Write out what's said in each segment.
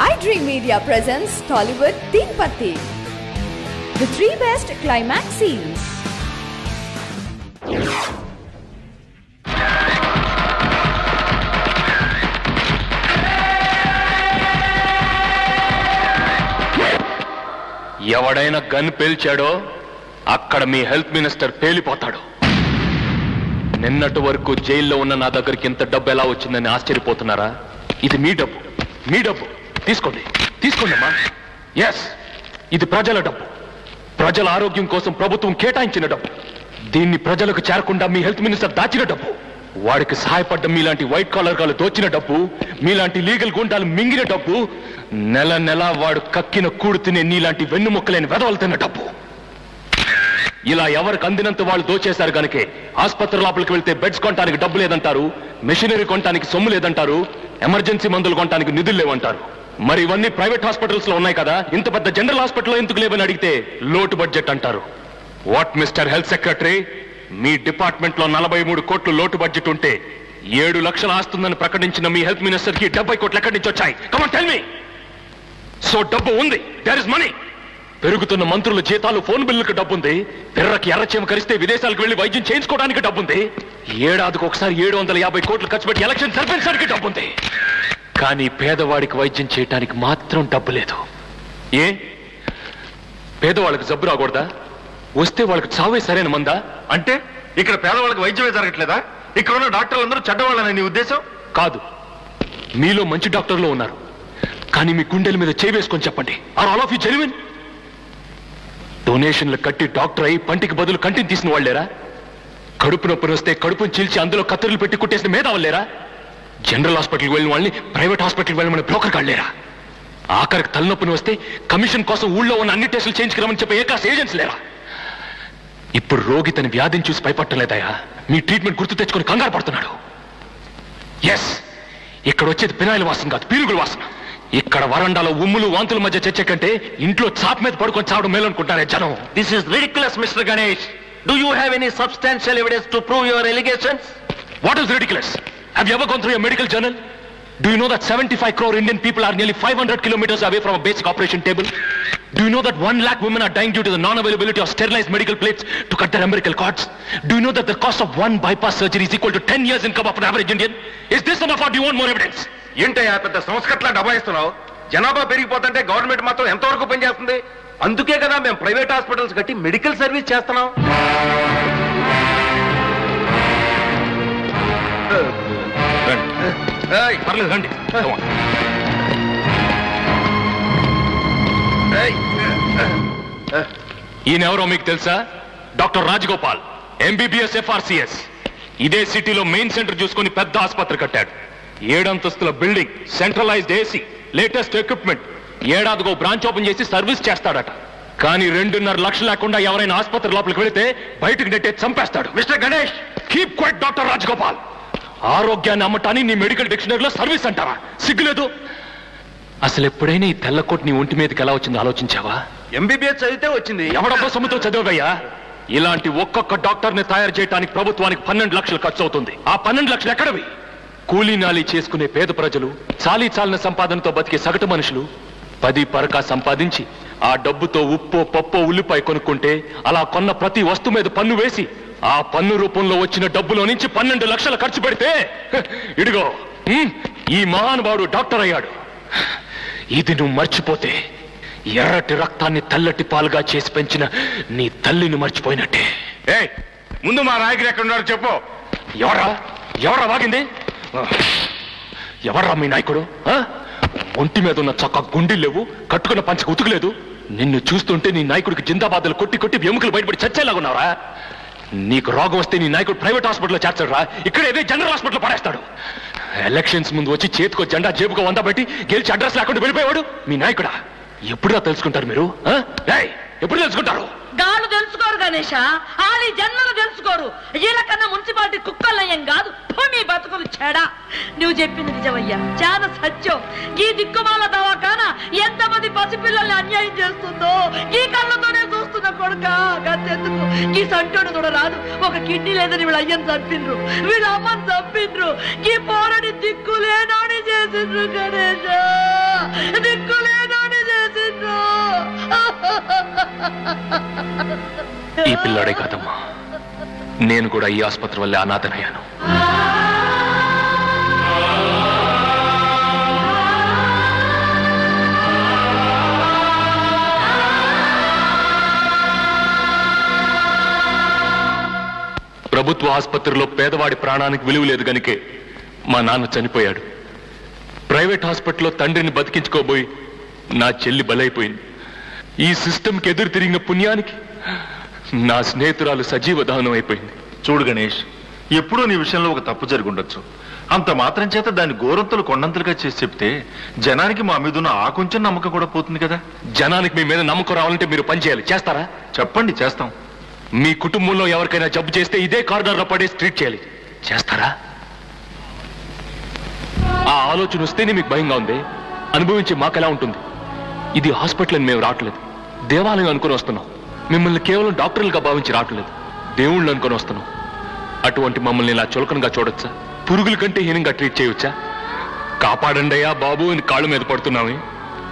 iDream Media presents Tollywood Teen Patti. The 3 best climax scenes. ఎవడైనా gun పేల్చాడో అక్కడ మీ health minister పేలిపోతాడు. నిన్నటి వరకు జైల్లో ఉన్న నా దగ్గరికి ఇంత డబ్బు ఎలా వచ్చిందని ఆశ్చర్యపోతున్నారా? ఇది మీ డబ్బు, మీ డబ్బు. తీసుకోండి, తీసుకోండి అమ్మా. ఎస్, ఇది ప్రజల డబ్బు, ప్రజల ఆరోగ్యం కోసం ప్రభుత్వం కేటాయించిన డబ్బు. దీన్ని ప్రజలకు చేరకుండా మీ హెల్త్ మినిస్టర్ దాచిన డబ్బు. వాడికి సహాయపడ్డ మీలాంటి వైట్ కాలర్ గాలు దోచిన డబ్బు, మీలాంటి లీగల్ గుండాలు మింగిన డబ్బు, నెల నెల వాడు కక్కిన కూడు తినే నీలాంటి వెన్నుముక్కలేని వెదవలు తిన్న డబ్బు. ఇలా ఎవరికి అందినంత వాళ్ళు దోచేశారు కనుకే ఆసుపత్రి లోపలికి వెళ్తే బెడ్స్ కొనడానికి డబ్బు లేదంటారు, మెషినరీ కొనడానికి సొమ్ము లేదంటారు, ఎమర్జెన్సీ మందులు కొనడానికి నిధులు లేవంటారు. మరి ఇవన్నీ ప్రైవేట్ హాస్పిటల్స్ లో ఉన్నాయి కదా, ఇంత పెద్ద జనరల్ హాస్పిటల్లో ఎందుకు లేవని అడిగితే లోటు బడ్జెట్ అంటారు. What mister health secretary, me department లో 43 కోట్లు లోటు బడ్జెట్ ఉంటే 7 లక్షలు ఆస్తుందని ప్రకటించిన మీ హెల్త్ మినిస్టర్ కి 70 కోట్లు ఎక్కడి నుంచి వచ్చాయి? Come on tell me. So డబ్బు ఉంది, దేర్ ఇస్ మనీ. పెరుగుతున్న మంత్రుల జీతాలు, ఫోన్ బిల్లులకు డబ్బుంది. పిర్రకి ఎర్రచీమ కరిస్తే విదేశాలకు వెళ్లి వైద్యం చేయించుకోవడానికి డబ్బుంది. ఏడాదికి ఒకసారి 750 కోట్లు ఖర్చు పెట్టి ఎలక్షన్ జరిపించడానికి డబ్బుంది. కానీ పేదవాడికి వైద్యం చేయడానికి మాత్రం డబ్బు లేదు. ఏ పేదవాళ్ళకి జబ్బు రాకూడదా? వస్తే వాళ్ళకి చావే సరైన మందా? అంటే ఇక్కడ పేదవాళ్ళకి వైద్యమే జరగట్లేదా? ఇక్కడ ఉన్న డాక్టర్లు అందరూ చెడ్డవాళ్ళని నీ ఉద్దేశం? కాదు, మీలో మంచి డాక్టర్లు ఉన్నారు. కానీ మీ గుండెల మీద చేవేసుకొని చెప్పండి, are all of you genuine? డొనేషన్లు కట్టి డాక్టర్ అయి పంటికి బదులు కంటిని తీసిన వాళ్ళేరా? కడుపు నొప్పి వస్తే కడుపును చీల్చి అందులో కత్తిరులు పెట్టి కుట్టేసిన మేధావులేరా? జనరల్ హాస్పిటల్కి వెళ్ళిన వాళ్ళని ప్రైవేట్ హాస్పిటల్కి వెళ్ళమని బ్రోకర్ కాళ్ళేరా? ఆఖరికి తలనొప్పిని వస్తే కమిషన్ కోసం ఊళ్ళో ఉన్న అన్ని టెస్టులు చేయించుకురామని చెప్పే ఏకాస్ ఏజెంట్స్ లేరా? ఇప్పుడు రోగి తన వ్యాధిని చూసి భయపడలేదయా, మీ ట్రీట్మెంట్ గుర్తు తెచ్చుకొని కంగారు పడుతున్నాడు. ఎస్, ఇక్కడ వచ్చేది పినాయిల వాసన కాదు, పీరుగుల వాసన. ఇక్కడ వరండాలో ఉమ్ములు వాంతుల మధ్య చర్చ కంటే ఇంట్లో చాప్ మీద పడుకొని చావడం మేలు అనుకుంటారే జనం. This is ridiculous mister Ganesh. Do you have any substantial evidence to prove your allegations? What is ridiculous? Have you ever gone through a medical journal? Do you know that 75 crore Indian people are nearly 500 kilometers away from a basic operation table? Do you know that 1 lakh women are dying due to the non-availability of sterilized medical plates to cut their umbilical cords? Do you know that the cost of 1 bypass surgery is equal to 10 years income of an average Indian? Is this enough or do you want more evidence? ఏంటయ్యా పెద్ద సంస్కట్లా డబాయిస్తున్నావు? జనాభా పెరిగిపోతుంటే government మాత్రం ఎంతవరకు పనిచేస్తుంది? అందుకే కదా మేము private hospitals కట్టి మెడికల్ సర్వీస్ చేస్తున్నాం. పర్లేదు రండి. ఈయనెవరో మీకు తెలుసా? Doctor Rajagopal, MBBS FRCS. ఇదే సిటీలో మెయిన్ సెంటర్ చూసుకొని పెద్ద ఆసుపత్రి కట్టాడు. 7 అంతస్తుల building, centralized AC, latest equipment. ఏడాదిగో బ్రాంచ్ ఓపెన్ చేసి సర్వీస్ చేస్తాడట. కానీ 2.5 లక్షలు లేకుండా ఎవరైనా ఆసుపత్రి లోపలికి వెళితే బయటకు నెట్టే చంపేస్తాడు. Mister Ganesh, keep quiet doctor Rajagopal. ఆరోగ్యాన్ని అమ్మటాన్ని నీ మెడికల్ డిక్షనరీలో సర్వీస్ అంటారా? సిగ్గులేదు? అసలు ఎప్పుడైనా ఈ తెల్లకోట్ నీ ఒంటి మీదకి ఎలా వచ్చిందో ఆలోచించావా? MBBS చదివితే వచ్చింది. ఎవడబ్బో సొమ్ముతో చదివయ్యా? ఇలాంటి ఒక్కొక్క డాక్టర్ని తయారు చేయడానికి ప్రభుత్వానికి 12 లక్షలు ఖర్చు అవుతుంది. ఆ 12 లక్షలు ఎక్కడవి? కూలీ నాలి చేసుకునే పేద ప్రజలు, చాలీ చాలిన సంపాదనతో బతికే సగటు మనుషులు 10 పరకా సంపాదించి ఆ డబ్బుతో ఉప్పో పప్పో ఉల్లిపాయ కొనుక్కుంటే అలా కొన్న ప్రతి వస్తువు మీద పన్ను వేసి ఆ పన్ను రూపంలో వచ్చిన డబ్బులో నుంచి 12 లక్షలు ఖర్చు పెడితే ఇడిగో ఈ మహానుభావుడు డాక్టర్ అయ్యాడు. ఇది నువ్వు మర్చిపోతే ఎర్రటి రక్తాన్ని తెల్లటి పాలుగా చేసి పెంచిన నీ తల్లిని మర్చిపోయినట్టే. ముందు మా నాయకుడు ఎక్కడున్నాడు చెప్పు. ఎవరా వాగింది? ఎవర్రా మీ నాయకుడు? ఒంటి మీద ఉన్న చక్క గుండెలు లేవు, కట్టుకున్న పంచకు ఉతుకులేదు. నిన్ను చూస్తుంటే నీ నాయకుడికి జిందాబాదులు కొట్టి కొట్టి ఎముకలు బయటపడి చచ్చేలాగున్నారా? నీకు రోగం వస్తే నీ నాయకుడు ప్రైవేట్ హాస్పిటల్లో చేర్చడరా, ఇక్కడ ఏదే జనరల్ హాస్పిటల్లో పడేస్తాడు. ఎలక్షన్స్ ముందు వచ్చి చేతికో జెండా జేబుకో 100 పెట్టి గెలిచి అడ్రస్ లేకుండా వెళ్ళిపోయాడు మీ నాయకుడా. ఎప్పుడుదా తెలుసుకుంటారు మీరు? ఎప్పుడు తెలుసుకుంటారు? గాళ్ళు తెలుసుకోరు గణేష, ఆలి జన్మలు తెలుసుకోరు. వీళ్ళకన్నా మున్సిపాలిటీ కుక్కలయ్యం కాదు. మీ బతుకులు చెడా. నువ్వు చెప్పింది నిజమయ్యా, చాలా సత్యం. ఈ దిక్కుమాల దవాఖానా ఎంతమంది పసిపిల్లల్ని అన్యాయం చేస్తుందో ఈ కళ్ళతోనే చూస్తున్న కొడుక. గతెందుకు ఈ సంటోడు కూడా రాదు. ఒక కిడ్నీ లేదని వీళ్ళ అయ్యని చంపిండ్రు, వీళ్ళ అమ్మని చంపిండ్రు, ఈ పోరని దిక్కులేనోని చేసిండ్రు గణేష. ఈ పిల్లాడే కాదమ్మా, నేను కూడా ఈ ఆసుపత్రి వల్లే అనాథనయ్యాను. ప్రభుత్వ ఆసుపత్రిలో పేదవాడి ప్రాణానికి విలువ లేదు గనుకే మా నాన్న చనిపోయాడు. ప్రైవేట్ హాస్పిటల్లో తండ్రిని బతికించుకోబోయి నా చెల్లి బలైపోయింది. ఈ సిస్టమ్కి ఎదురు తిరిగిన పుణ్యానికి నా స్నేహితురాలు సజీవ దహనం అయిపోయింది. చూడు గణేష్, ఎప్పుడూ నీ విషయంలో ఒక తప్పు జరిగి ఉండొచ్చు. అంత మాత్రం చేత దాన్ని గోరంతలు కొండంతలుగా చేసి చెప్తే జనానికి మా మీద ఉన్న ఆ కొంచెం నమ్మకం కూడా పోతుంది కదా. జనానికి మీ మీద నమ్మకం రావాలంటే మీరు పని చేయాలి. చేస్తారా? చెప్పండి, చేస్తాం. మీ కుటుంబంలో ఎవరికైనా జబ్బు చేస్తే ఇదే కారిడార్లో పడే ట్రీట్ చేయాలి. చేస్తారా? ఆ ఆలోచన వస్తేనే మీకు భయంగా ఉంది. అనుభవించి మాకెలా ఉంటుంది? ఇది హాస్పిటల్ అని మేము రావట్లేదు, దేవాలయం అనుకుని వస్తున్నాం. మిమ్మల్ని కేవలం డాక్టర్లుగా భావించి రావట్లేదు, దేవుళ్ళు అనుకుని వస్తున్నాం. అటువంటి మమ్మల్ని ఇలా చులకనగా చూడొచ్చా? పురుగుల కంటే హీనంగా ట్రీట్ చేయవచ్చా? కాపాడండి అయ్యా బాబు అని కాళ్ళ మీద పడుతున్నామే,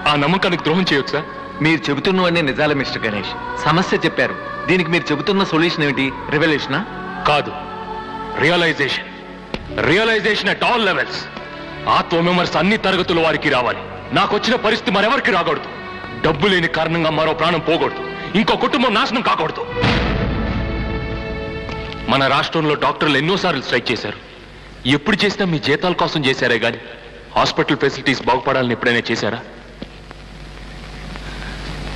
ఆ నమ్మకానికి ద్రోహం చేయొచ్చా? మీరు చెబుతున్నవన్నీ నిజాలే మిస్టర్ గణేష్. సమస్య చెప్పారు, దీనికి మీరు చెబుతున్న సొల్యూషన్ ఏమిటి? రెవల్యూషనా? కాదు, realization. Realization at all levels. ఆత్మవిమర్శ అన్ని తరగతుల వారికి రావాలి. నాకు వచ్చిన పరిస్థితి మరెవరికి రాకూడదు. డబ్బు లేని కారణంగా మరో ప్రాణం పోకూడదు, ఇంకో కుటుంబం నాశనం కాకూడదు. మన రాష్ట్రంలో డాక్టర్లు ఎన్నోసార్లు స్ట్రైక్ చేశారు. ఎప్పుడు చేసినా మీ జీతాల కోసం చేశారే గాని హాస్పిటల్ ఫెసిలిటీస్ బాగుపడాలని ఎప్పుడైనా చేశారా?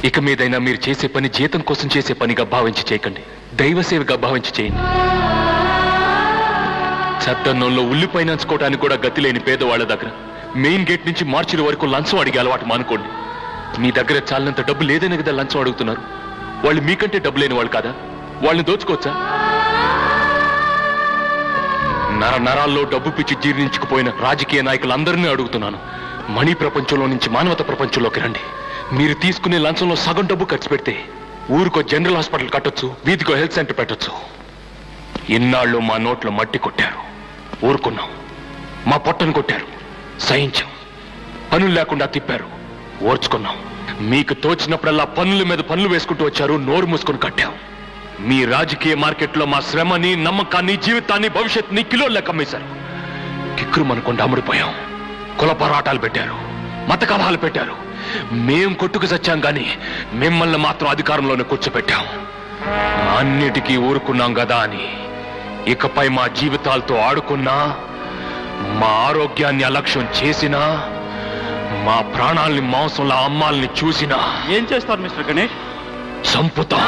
ఇక మీదైనా మీరు చేసే పని జీతం కోసం చేసే పనిగా భావించి చేయకండి, దైవ సేవగా భావించి చేయండి. చట్టంలో ఉల్లిపై నంచుకోవడానికి కూడా గతి లేని పేదవాళ్ల దగ్గర మెయిన్ గేట్ నుంచి మార్చిల వరకు లంచం అడిగే అలవాటు మానుకోండి. మీ దగ్గర చాలినంత డబ్బు లేదనే కదా లంచం అడుగుతున్నారు. వాళ్ళు మీకంటే డబ్బు లేని వాళ్ళు కాదా? వాళ్ళని దోచుకోవచ్చా? నరాల్లో డబ్బు పిచ్చి జీర్ణించుకుపోయిన రాజకీయ నాయకులందరినీ అడుగుతున్నాను, మనీ ప్రపంచంలో నుంచి మానవత ప్రపంచంలోకి రండి. మీరు తీసుకునే లంచంలో సగం డబ్బు ఖర్చు పెడితే ఊరికో జనరల్ హాస్పిటల్ కట్టొచ్చు, వీధికో హెల్త్ సెంటర్ పెట్టొచ్చు. ఇన్నాళ్ళు మా నోట్లో మట్టి కొట్టారు, ఊరుకున్నాం. మా పొట్టను కొట్టారు, సహించాం. పనులు లేకుండా తిప్పారు, ఓర్చుకున్నాం. మీకు తోచినప్పుడల్లా పన్నుల మీద పన్నులు వేసుకుంటూ వచ్చారు, నోరు మూసుకొని కట్టాం. మీ రాజకీయ మార్కెట్లో మా శ్రమని, నమ్మకాన్ని, జీవితాన్ని, భవిష్యత్తుని కిలో లెక్క అమ్మేశారు. కిక్కురు మనకుండా అమ్ముడిపోయాం. కుల పోరాటాలు పెట్టారు, మత కలహాలు పెట్టారు. మేం కొట్టుకు చచ్చాం గాని మిమ్మల్ని మాత్రం అధికారంలోనే కూర్చోబెట్టాం. అన్నిటికీ ఊరుకున్నాం కదా అని ఇకపై మా జీవితాలతో ఆడుకున్నా, మా ఆరోగ్యాన్ని అలక్ష్యం చేసినా, మా ప్రాణాల్ని మాంసంలో అమ్మాల్ని చూసినా ఏం చేస్తారు మిస్టర్ గణేష్? చంపుతాం.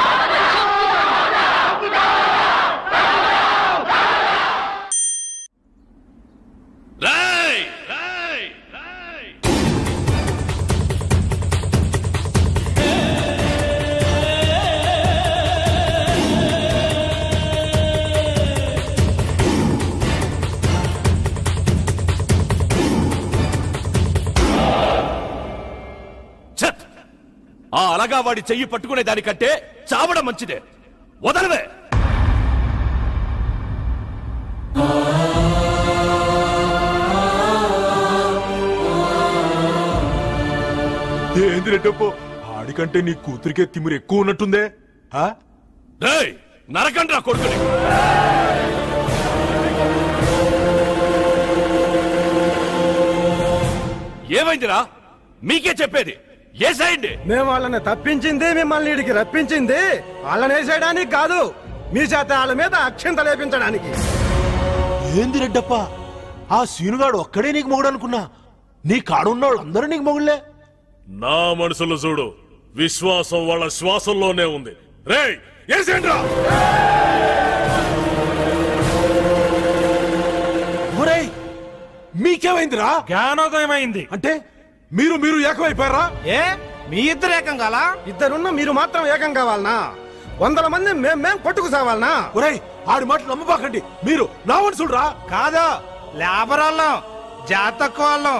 ఆ అలగా వాడి చెయ్యి పట్టుకునే దానికంటే చావడం మంచిదే. వదలవే. ఏంద్రెడ్డప్పో, ఆడికంటే నీ కూతురికే తిమిరు ఎక్కువ ఉన్నట్టుందే. నరకండ్రా కొడుకుని. ఏమైందిరా? మీకే చెప్పేది, ఏసేయండి. మేము వాళ్ళని తప్పించింది, మిమ్మల్ని ఇడికి రప్పించింది వాళ్ళని వేసేయడానికి కాదు, మీ చేత వాళ్ళ మీద అక్షంత లేపించడానికి. ఏంది రెడ్డప్ప, ఆ సీనుగాడు ఒక్కడే నీకు మొగుడు అనుకున్నా, నీ కాడున్నవాళ్ళు అందరూ నీకు మొగుళ్లే. నా మనసులో చూడు, విశ్వాసం వాళ్ళ శ్వాసంలోనే ఉంది. రేయ్, ఏసేయండిరా. మీకేమైందిరా? జ్ఞానోదయం అయింది అంటే మీరు మీరు ఏకమైపోయారా? ఏ మీ ఇద్దరు ఏకం కాలా? ఇద్దరున్న మీరు మాత్రం ఏకం కావాలనా? 100 మంది మేం కొట్టుకు సావాలనా? ఒరేయ్, ఆడి మాటలు నమ్మబాకండి. మీరు నా మనుషులురా. కాదు, లేబర్ వాళ్ళం, జాతకు వాళ్ళం.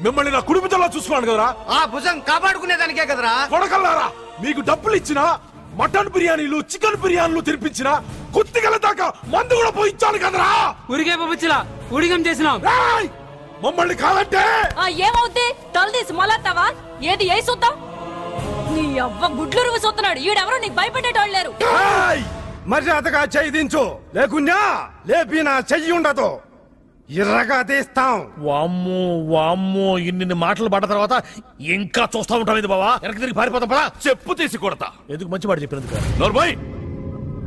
మిమ్మల్ని నా కుటుంబంలో చూసుకోండి కదరా. ఆ భుజం కాపాడుకునేదానికే కదరా. కొడకల్లారా, మీకు డబ్బులు ఇచ్చినా, మటన్ బిర్యానీలు, చికెన్ బిర్యానీలు తినిపించిన, కుత్తిగల దాకా మందు కూడా పోయించాను కదరా. ఉరిగే పంపించలా, ఉడిగం చేసినాం. మమ్మల్ని కాదంటే ఏమవుద్ది? తల తీసి మొలతావా? ఏది ఏ చూద్దాం. నీ అవ్వ గుడ్లు రువ్వు చూస్తున్నాడు. ఈడెవరో నీకు భయపెట్టేటోళ్ళు లేరు. మర్యాదగా చెయ్యి దించు, లేకున్నా లేపి నా చెయ్యి ఉండదు, ఇర్రగా తీస్తాం. వామ్మో వామ్మో, ఇన్ని మాటలు పడ్డ తర్వాత ఇంకా చూస్తా ఉంటాం ఇది బావా. వెనక్కి తిరిగి పారిపోతాం పదా. చెప్పు తీసి కొడతా. ఎందుకు మంచి మాట చెప్పినందుకు. నోర్మోయ్,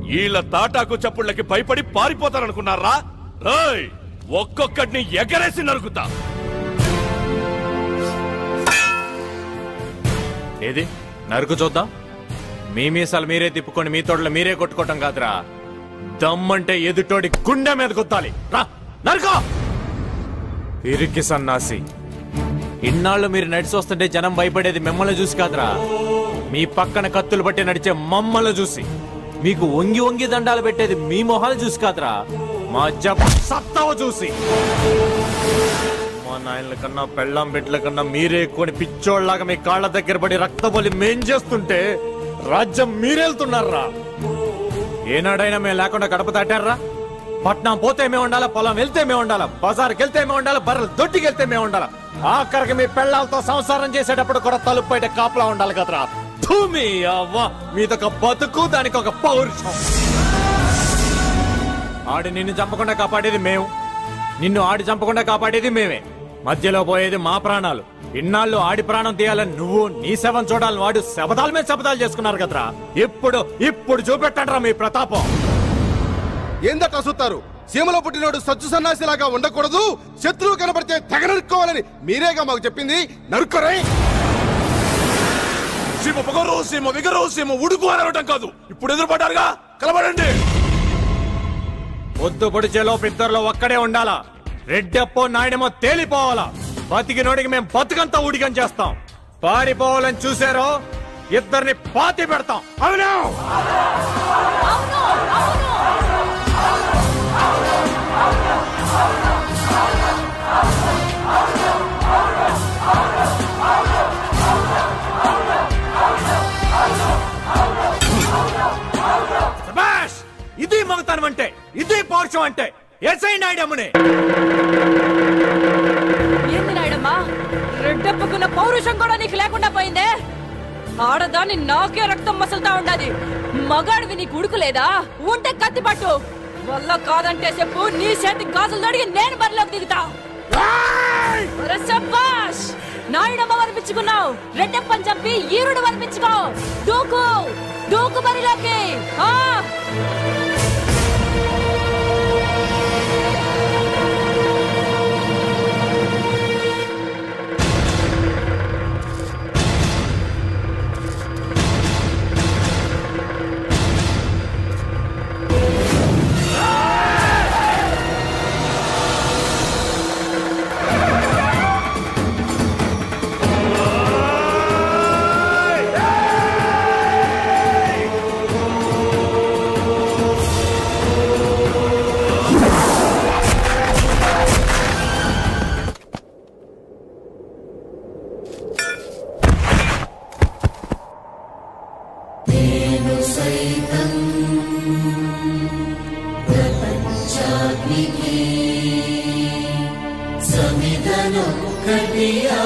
వీళ్ళ తాటాకు చప్పుళ్ళకి భయపడి పారిపోతారనుకున్నారా? రేయ్, ఒక్కొక్కడిని ఎగరేసి నరుకుతా. ఏది నరుకు చూద్దాం. మీ మీసాలు మీరే తిప్పుకొని మీ తోటలు మీరే కొట్టుకోవటం కాదురా, దమ్మంటే ఎదుటోడి గుండె మీద గుద్దాలి. రా నరుకో. ఇరికి సన్నాసి, ఇన్నాళ్ళు మీరు నడిచి వస్తుంటే జనం భయపడేది మిమ్మల్ని చూసి కాదురా, మీ పక్కన కత్తులు పట్టి నడిచే మమ్మల్ని చూసి. మీకు వంగి వంగి దండాలు పెట్టేది మీ మొహాలు చూసి కాదురా, మా సత్తావ చూసి. మా నాయనల కన్నా పెళ్ళాం బిడ్డల కన్నా మీరే కొని పిచ్చోళ్లాగా మీ కాళ్ళ దగ్గర పడి రక్తబలి మేం చేస్తుంటే రాజ్యం మీరెళ్తున్నారా? ఏనాడైనా మేము లేకుండా గడప దాటారా? పట్నం పోతే మేము ఉండాలా, పొలం వెళ్తే మేము ఉండాలా, బజార్కి వెళ్తే మేము ఉండాలా, బర్రెలు దొడ్డికి వెళ్తే మేము ఉండాలా, ఆఖరికి మీ పెళ్ళాలతో సంసారం చేసేటప్పుడు కూడా తలుపు బయట కాపలా ఉండాలి కదరా. భూమి అవ్వ మీదొక బతుకు, దానికి ఒక పౌరుషం. ఆడి నిన్ను చంపకుండా కాపాడేది మేము, నిన్ను ఆడి చంపకుండా కాపాడేది మేమే. మధ్యలో పోయేది మా ప్రాణాలు. ఇన్నాళ్ళు ఆడి ప్రాణం తీయాలని నువ్వు, నీ శవం చూడాలని వాడు శబదాల మీద శబదాలు చేసుకున్నారు కదరా. ఇప్పుడు చూపెట్టండి రా మీ ప్రతాపం. ఏందట్లా చూస్తారు? సీమలో పుట్టినోడు సచ్చు సన్నాసిలాగా ఉండకూడదు, శత్రువు కనబడితే తెగ నరుక్కోవాలని మీరేగా మాకు చెప్పింది. నరుక్కరే. సీమ పొగరు, సీమ విగరు, సీమ ఉడుకు అనడం కాదు. ఇప్పుడు ఎదురుపడ్డారుగా, కలబడండి. పొద్దు పొడిచేలో ఇద్దరిలో ఒక్కడే ఉండాలా. రెడ్డెప్పో నాయుడేమో తేలిపోవాలా. బతికినోడికి మేము బతుకంతా ఊడిగం చేస్తాం. పారిపోవాలని చూసారో ఇద్దరిని పాతి పెడతాం. అవును. ఇది మగతనం అంటే, ఇది పౌరుషం అంటే. ఎస్ఐ నాయుడమ్మనే. ఏంది నాయుడమ్మా, రెడ్డెప్పుకున్న పౌరుషం కూడా నీకు లేకుండా పోయిందే. ఆడదాన్ని నాకే రక్తం మసులుతా ఉండాది. మగాడివి నీకు ఉడుకులేదా? ఉంటే కత్తి పట్టు. వల్ల కాదంటే చెప్పు, నీ చేతి గాజులు తడిగి నేను బరిలోకి దిగుతా. శభాష్, నాయుడమ్మ వనిపించుకున్నావు. రెడ్డెప్పని చంపి ఈరుడు వనిపించుకో. దూకు దూకు బరిలోకి. సమిధను కటియా